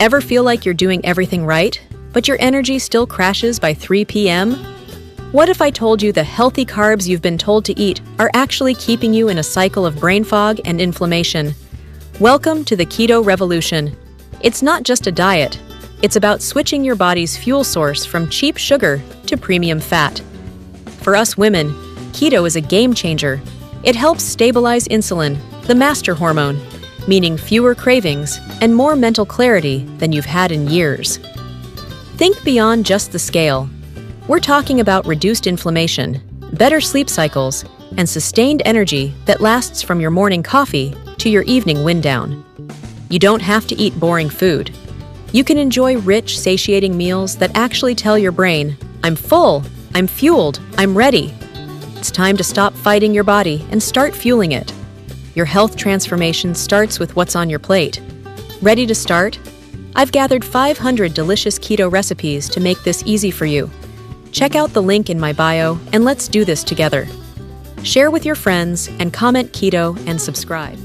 Ever feel like you're doing everything right, but your energy still crashes by 3 p.m.? What if I told you the healthy carbs you've been told to eat are actually keeping you in a cycle of brain fog and inflammation? Welcome to the keto revolution. It's not just a diet. It's about switching your body's fuel source from cheap sugar to premium fat. For us women, keto is a game changer. It helps stabilize insulin, the master hormone, meaning fewer cravings and more mental clarity than you've had in years. Think beyond just the scale. We're talking about reduced inflammation, better sleep cycles, and sustained energy that lasts from your morning coffee to your evening wind down. You don't have to eat boring food. You can enjoy rich, satiating meals that actually tell your brain, "I'm full, I'm fueled, I'm ready." It's time to stop fighting your body and start fueling it. Your health transformation starts with what's on your plate. Ready to start? I've gathered 500 delicious keto recipes to make this easy for you. Check out the link in my bio and let's do this together. Share with your friends and comment keto and subscribe.